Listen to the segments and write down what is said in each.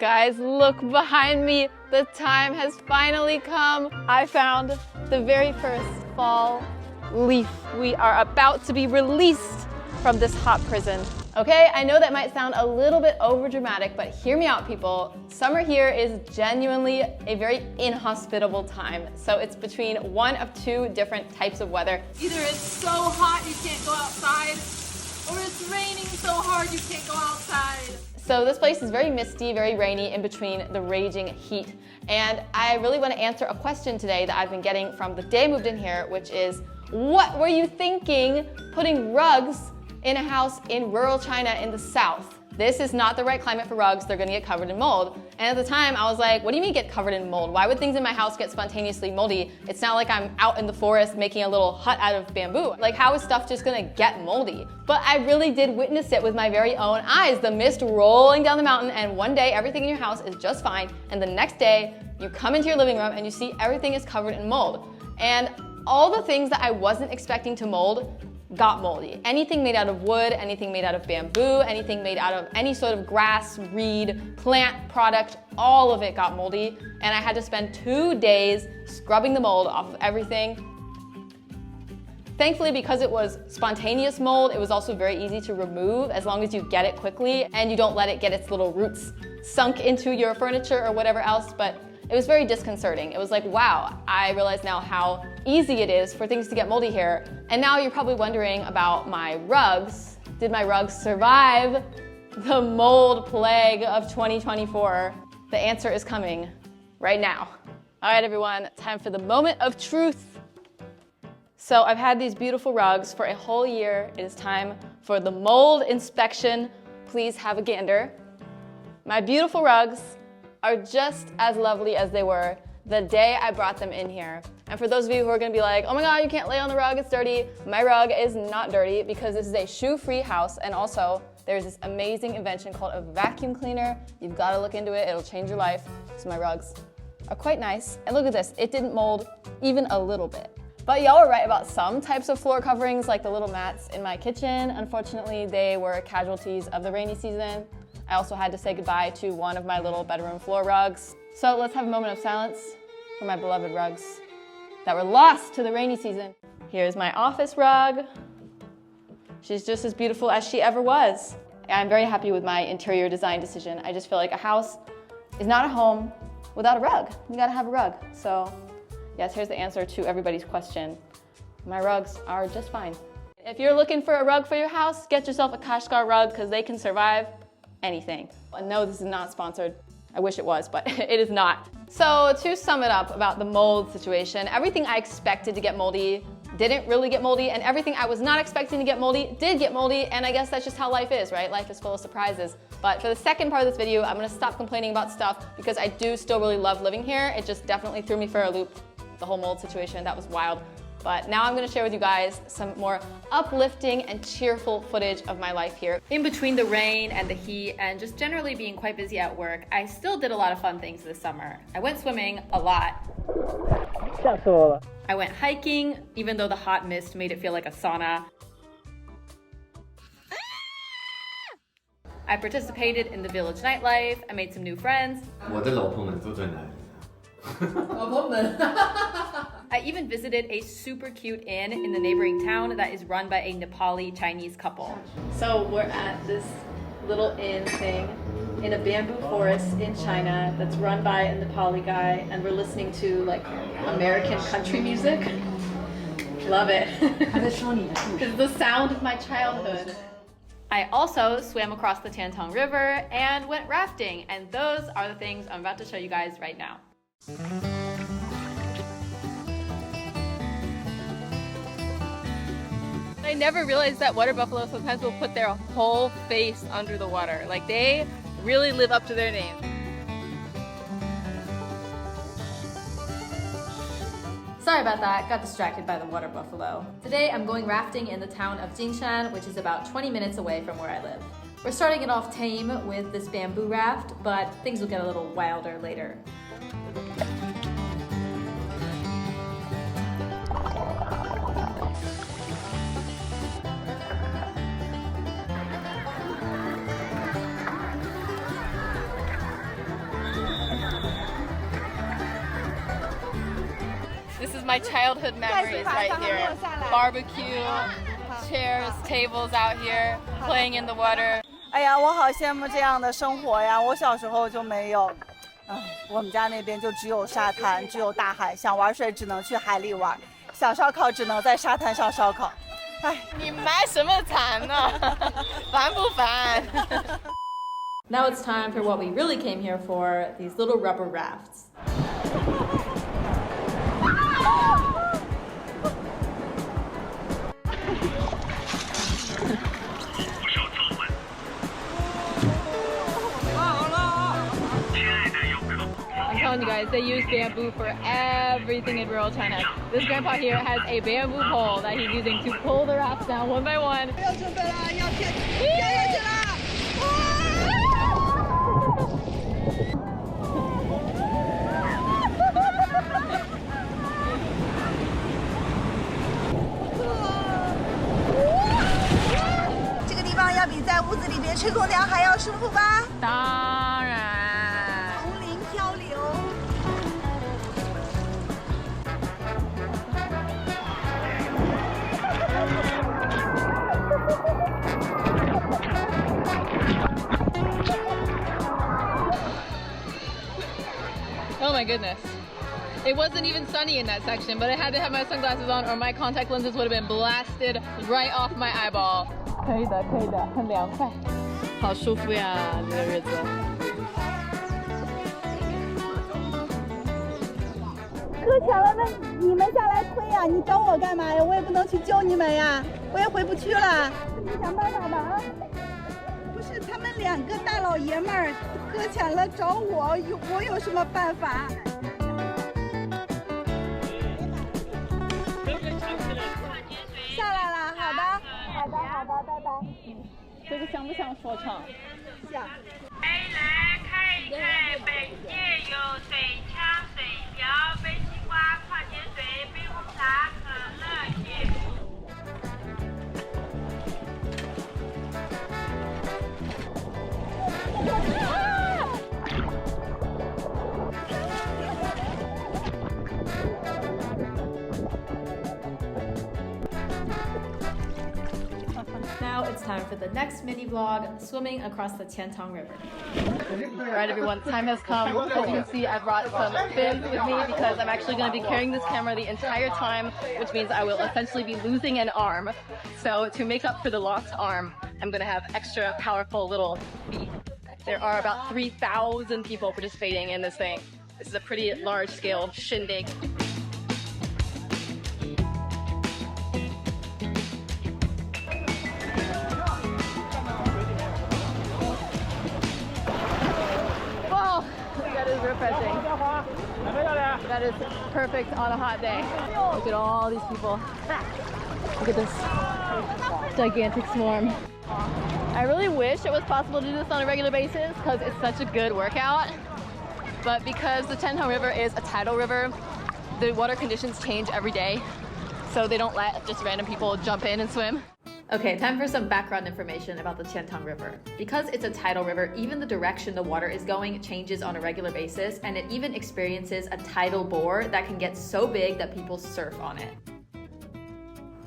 Guys, look behind me. The time has finally come. I found the very first fall leaf. We are about to be released from this hot prison. Okay, I know that might sound a little bit overdramatic, but hear me out, people. Summer here is genuinely a very inhospitable time. So it's between one of two different types of weather. Either it's so hot you can't go outside, or it's raining so hard you can't go outside. So this place is very misty, very rainy, in between the raging heat. And I really want to answer a question today that I've been getting from the day I moved in here, which is, what were you thinking putting rugs in a house in rural China in the south? This is not the right climate for rugs. They're gonna get covered in mold. And at the time I was like, what do you mean get covered in mold? Why would things in my house get spontaneously moldy? It's not like I'm out in the forest making a little hut out of bamboo. Like, how is stuff just gonna get moldy? But I really did witness it with my very own eyes. The mist rolling down the mountain, and one day everything in your house is just fine, and the next day you come into your living room and you see everything is covered in mold. And all the things that I wasn't expecting to mold got moldy. Anything made out of wood, anything made out of bamboo, anything made out of any sort of grass, reed, plant product, all of it got moldy. And I had to spend 2 days scrubbing the mold off of everything. Thankfully, because it was spontaneous mold, it was also very easy to remove as long as you get it quickly and you don't let it get its little roots sunk into your furniture or whatever else. But it was very disconcerting. It was like, wow, I realize now how easy it is for things to get moldy here. And now you're probably wondering about my rugs. Did my rugs survive the mold plague of 2024? The answer is coming right now. All right, everyone, time for the moment of truth. So I've had these beautiful rugs for a whole year. It is time for the mold inspection. Please have a gander. My beautiful rugs are just as lovely as they were the day I brought them in here. And for those of you who are gonna be like, oh my God, you can't lay on the rug, it's dirty. My rug is not dirty because this is a shoe-free house, and also there's this amazing invention called a vacuum cleaner. You've gotta look into it, it'll change your life. So my rugs are quite nice. And look at this, it didn't mold even a little bit. But y'all were right about some types of floor coverings, like the little mats in my kitchen. Unfortunately, they were casualties of the rainy season. I also had to say goodbye to one of my little bedroom floor rugs. So let's have a moment of silence for my beloved rugs that were lost to the rainy season. Here's my office rug. She's just as beautiful as she ever was. I'm very happy with my interior design decision. I just feel like a house is not a home without a rug. You gotta have a rug. So yes, here's the answer to everybody's question. My rugs are just fine. If you're looking for a rug for your house, get yourself a Kashgar rug because they can survive anything. And no, this is not sponsored. I wish it was, but it is not. So to sum it up about the mold situation, everything I expected to get moldy didn't really get moldy, and everything I was not expecting to get moldy did get moldy, and I guess that's just how life is, right? Life is full of surprises. But for the second part of this video, I'm gonna stop complaining about stuff because I do still really love living here. It just definitely threw me for a loop, the whole mold situation. That was wild. But now I'm gonna share with you guys some more uplifting and cheerful footage of my life here. In between the rain and the heat and just generally being quite busy at work, I still did a lot of fun things this summer. I went swimming a lot. I went hiking, even though the hot mist made it feel like a sauna. I participated in the village nightlife. I made some new friends. 我的老婆们都在哪里？ I even visited a super cute inn in the neighboring town that is run by a Nepali Chinese couple. So we're at this little inn thing in a bamboo forest in China that's run by a Nepali guy, and we're listening to like American country music. Love it. It's the sound of my childhood. I also swam across the Tantong River and went rafting, and those are the things I'm about to show you guys right now. I never realized that water buffalo sometimes will put their whole face under the water. Like, they really live up to their name. Sorry about that, got distracted by the water buffalo. Today I'm going rafting in the town of Jingshan, which is about 20 minutes away from where I live. We're starting it off tame with this bamboo raft, but things will get a little wilder later. is my childhood memories right here. Barbecue, chairs, tables out here, playing in the water. 哎呀，我好羡慕这样的生活呀！我小时候就没有，我们家那边就只有沙滩，只有大海，想玩水只能去海里玩，想烧烤只能在沙滩上烧烤。哎，你买什么惨呢？烦不烦？ Now it's time for what we really came here for, these little rubber rafts. I'm telling you guys, they use bamboo for everything in rural China. This grandpa here has a bamboo pole that he's using to pull the rafts down one by one. Oh my goodness. It wasn't even sunny in that section, but I had to have my sunglasses on or my contact lenses would have been blasted right off my eyeball. 可以的，可以的，很凉快，好舒服呀，这个日子。搁浅了，那你们下来推呀！你找我干嘛呀？我也不能去救你们呀，我也回不去了。你想办法吧啊！不是，他们两个大老爷们儿搁浅了找我，我有什么办法？下来了，好的，好的，好的，拜拜。这个像不像说唱？像。来看一看，本届有水枪、水瓢、杯西瓜、矿泉水、杯红茶、可乐、雪碧。 Now it's time for the next mini vlog, swimming across the Tiantong River. Alright everyone, time has come. As you can see, I brought some fins with me because I'm actually going to be carrying this camera the entire time, which means I will essentially be losing an arm. So to make up for the lost arm, I'm going to have extra powerful little feet. There are about 3,000 people participating in this thing. This is a pretty large-scale shindig. Wow, that is refreshing. That is perfect on a hot day. Look at all these people. Look at this gigantic swarm. I really wish it was possible to do this on a regular basis because it's such a good workout. But because the Tiantong River is a tidal river, the water conditions change every day. So they don't let just random people jump in and swim. Okay, time for some background information about the Tiantong River. Because it's a tidal river, even the direction the water is going changes on a regular basis, and it even experiences a tidal bore that can get so big that people surf on it.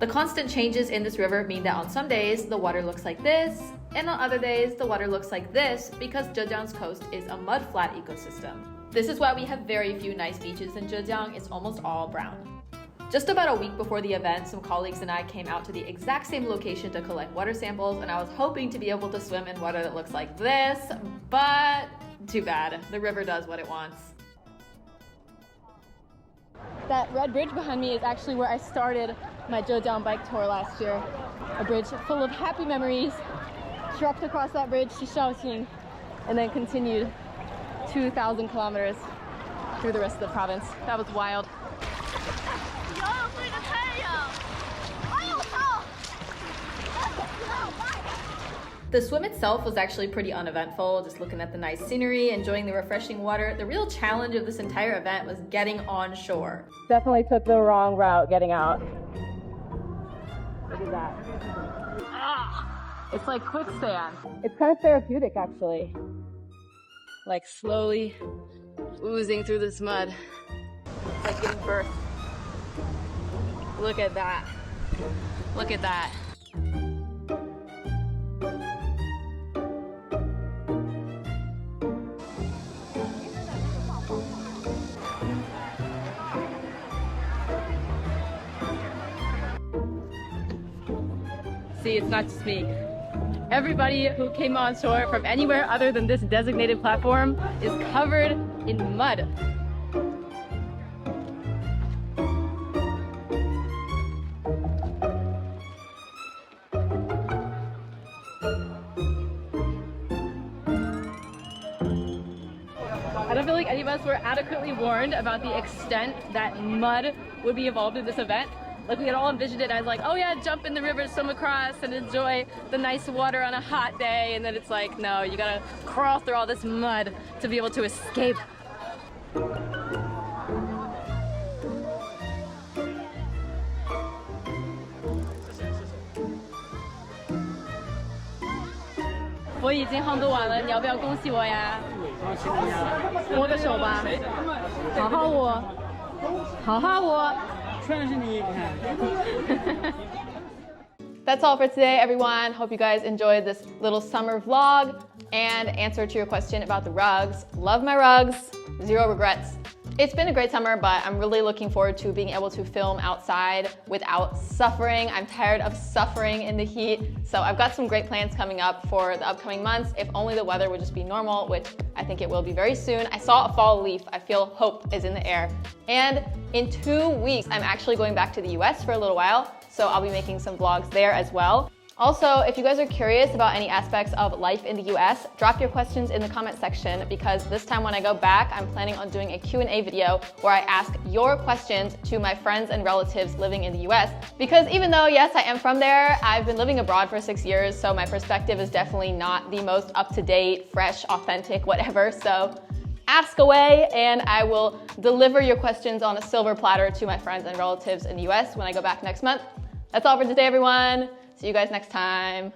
The constant changes in this river mean that on some days the water looks like this, and on other days the water looks like this because Zhejiang's coast is a mudflat ecosystem. This is why we have very few nice beaches in Zhejiang. It's almost all brown. Just about a week before the event, some colleagues and I came out to the exact same location to collect water samples, and I was hoping to be able to swim in water that looks like this, but too bad. The river does what it wants. That red bridge behind me is actually where I started my Zhejiang bike tour last year. A bridge full of happy memories. Trucked across that bridge to Shaoxing and then continued 2,000 kilometers through the rest of the province. That was wild. The swim itself was actually pretty uneventful, just looking at the nice scenery, enjoying the refreshing water. The real challenge of this entire event was getting on shore. Definitely took the wrong route getting out. Look at that. It's like quicksand. It's kind of therapeutic actually. Like slowly oozing through this mud. It's like giving birth Look at that. Look at that. See, it's not just me. Everybody who came on shore from anywhere other than this designated platform is covered in mud. I don't feel like any of us were adequately warned about the extent that mud would be involved in this event. Like, we had all envisioned it as like, oh yeah, jump in the river, swim across, and enjoy the nice water on a hot day. And then it's like, no, you gotta crawl through all this mud to be able to escape.我已经 hunt 完了，你要不要恭喜我呀？握个手吧，好好握，好好握。That's all for today, everyone. Hope you guys enjoyed this little summer vlog and answer to your question about the rugs. Love my rugs, zero regrets. It's been a great summer, but I'm really looking forward to being able to film outside without suffering. I'm tired of suffering in the heat. So I've got some great plans coming up for the upcoming months, if only the weather would just be normal, which I think it will be very soon. I saw a fall leaf. I feel hope is in the air. And in 2 weeks, I'm actually going back to the US for a little while, so I'll be making some vlogs there as well. Also, if you guys are curious about any aspects of life in the US, drop your questions in the comment section, because this time when I go back, I'm planning on doing a Q&A video where I ask your questions to my friends and relatives living in the US. Because even though, yes, I am from there, I've been living abroad for 6 years, so my perspective is definitely not the most up-to-date, fresh, authentic, whatever. So ask away, and I will deliver your questions on a silver platter to my friends and relatives in the US when I go back next month. That's all for today, everyone. See you guys next time.